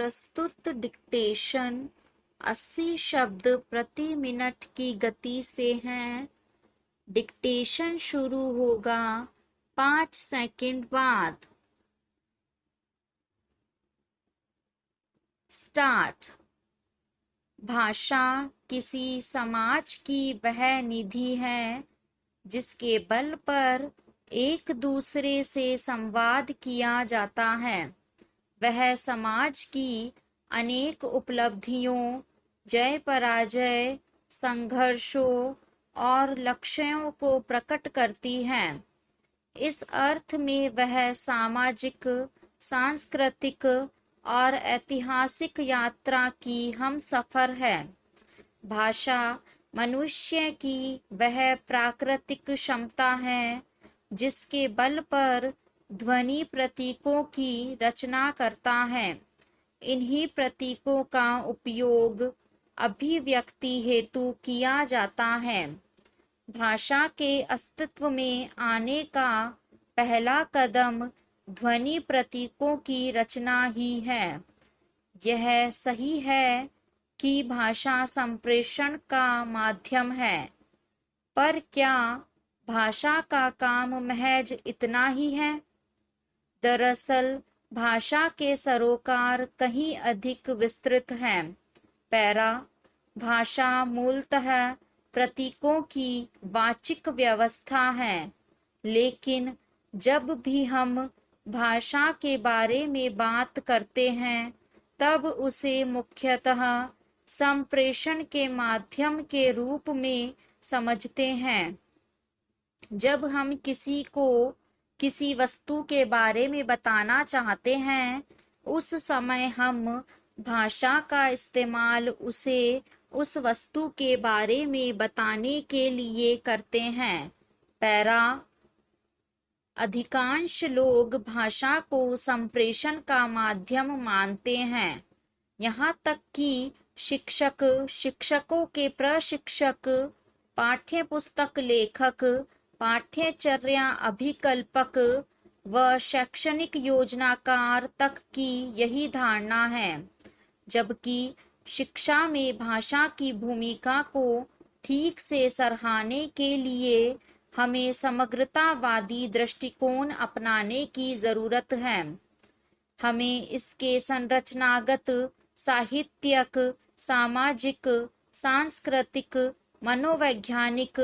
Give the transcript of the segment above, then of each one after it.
प्रस्तुत डिक्टेशन 80 शब्द प्रति मिनट की गति से है। डिक्टेशन शुरू होगा 5 सेकंड बाद। स्टार्ट। भाषा किसी समाज की वह निधि है जिसके बल पर एक दूसरे से संवाद किया जाता है। वह समाज की अनेक उपलब्धियों, जय पराजय, संघर्षों और लक्ष्यों को प्रकट करती है। इस अर्थ में वह सामाजिक, सांस्कृतिक और ऐतिहासिक यात्रा की हमसफर है। भाषा मनुष्य की वह प्राकृतिक क्षमता है जिसके बल पर ध्वनि प्रतीकों की रचना करता है। इन्हीं प्रतीकों का उपयोग अभिव्यक्ति हेतु किया जाता है। भाषा के अस्तित्व में आने का पहला कदम ध्वनि प्रतीकों की रचना ही है। यह सही है कि भाषा संप्रेषण का माध्यम है, पर क्या भाषा का काम महज इतना ही है? दरअसल भाषा के सरोकार कहीं अधिक विस्तृत हैं। पैरा। भाषा मूलतः प्रतीकों की वाचिक व्यवस्था है, लेकिन जब भी हम भाषा के बारे में बात करते हैं तब उसे मुख्यतः संप्रेषण के माध्यम के रूप में समझते हैं। जब हम किसी को किसी वस्तु के बारे में बताना चाहते हैं, उस समय हम भाषा का इस्तेमाल उसे उस वस्तु के बारे में बताने के लिए करते हैं। पैरा। अधिकांश लोग भाषा को संप्रेषण का माध्यम मानते हैं। यहाँ तक कि शिक्षक, शिक्षकों के प्रशिक्षक, पाठ्य पुस्तक लेखक, पाठ्यचर्या अभिकल्पक व शैक्षणिक योजनाकार तक की यही धारणा है। जबकि शिक्षा में भाषा की भूमिका को ठीक से सराहने के लिए हमें समग्रतावादी दृष्टिकोण अपनाने की जरूरत है। हमें इसके संरचनागत, साहित्यिक, सामाजिक, सांस्कृतिक, मनोवैज्ञानिक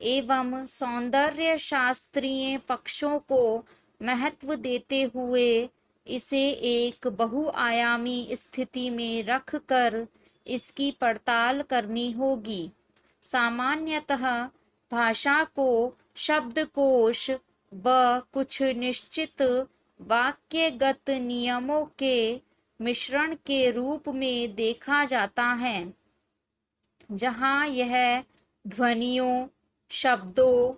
एवं सौंदर्य शास्त्रीय पक्षों को महत्व देते हुए इसे एक बहुआयामी स्थिति में रखकर इसकी पड़ताल करनी होगी। सामान्यतः भाषा को शब्दकोश व कुछ निश्चित वाक्यगत नियमों के मिश्रण के रूप में देखा जाता है, जहाँ यह ध्वनियों, शब्दों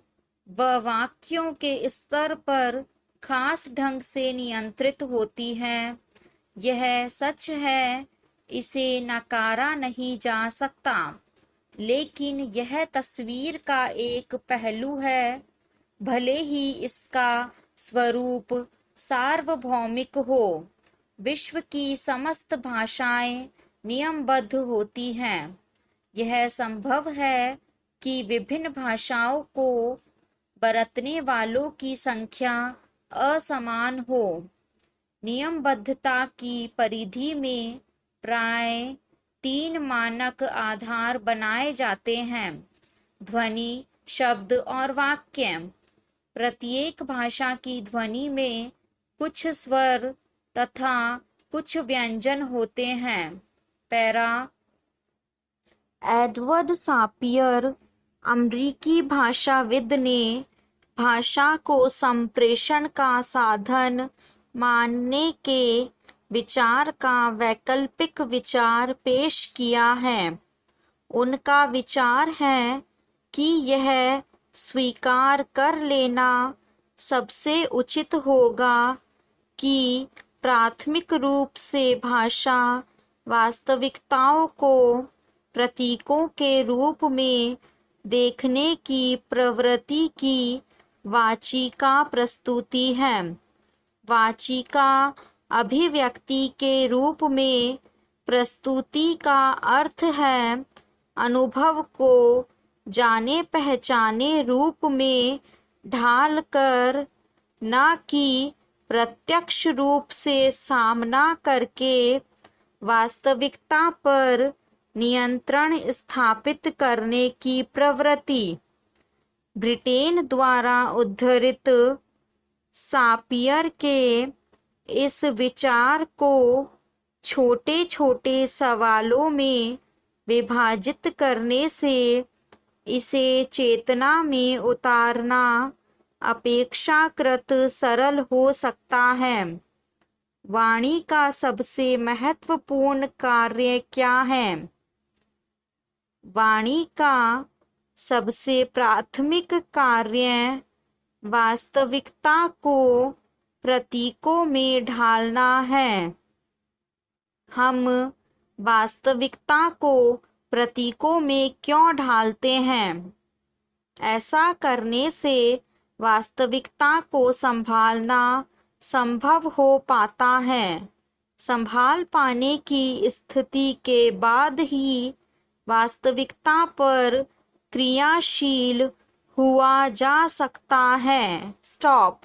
व वाक्यों के स्तर पर खास ढंग से नियंत्रित होती है। यह सच है, इसे नकारा नहीं जा सकता, लेकिन यह तस्वीर का एक पहलू है। भले ही इसका स्वरूप सार्वभौमिक हो, विश्व की समस्त भाषाएं नियमबद्ध होती हैं। यह संभव है कि विभिन्न भाषाओं को बरतने वालों की संख्या असमान हो। नियमबद्धता की परिधि में प्राय 3 मानक आधार बनाए जाते हैं: ध्वनि, शब्द और वाक्य। प्रत्येक भाषा की ध्वनि में कुछ स्वर तथा कुछ व्यंजन होते हैं। पैरा। एडवर्ड सापियर, अमेरिकी भाषाविद ने भाषा को संप्रेषण का साधन मानने के विचार का वैकल्पिक विचार पेश किया है। उनका विचार है कि यह स्वीकार कर लेना सबसे उचित होगा कि प्राथमिक रूप से भाषा वास्तविकताओं को प्रतीकों के रूप में देखने की प्रवृत्ति की वाचिका प्रस्तुति है। वाचिका अभिव्यक्ति के रूप में। प्रस्तुति का अर्थ है अनुभव को जाने पहचाने रूप में ढाल कर, न कि प्रत्यक्ष रूप से सामना करके वास्तविकता पर नियंत्रण स्थापित करने की प्रवृत्ति। ब्रिटेन द्वारा उद्धृत सापियर के इस विचार को छोटे छोटे सवालों में विभाजित करने से इसे चेतना में उतारना अपेक्षाकृत सरल हो सकता है। वाणी का सबसे महत्वपूर्ण कार्य क्या है? वाणी का सबसे प्राथमिक कार्य वास्तविकता को प्रतीकों में ढालना है। हम वास्तविकता को प्रतीकों में क्यों ढालते हैं? ऐसा करने से वास्तविकता को संभालना संभव हो पाता है। संभाल पाने की स्थिति के बाद ही वास्तविकता पर क्रियाशील हुआ जा सकता है। स्टॉप।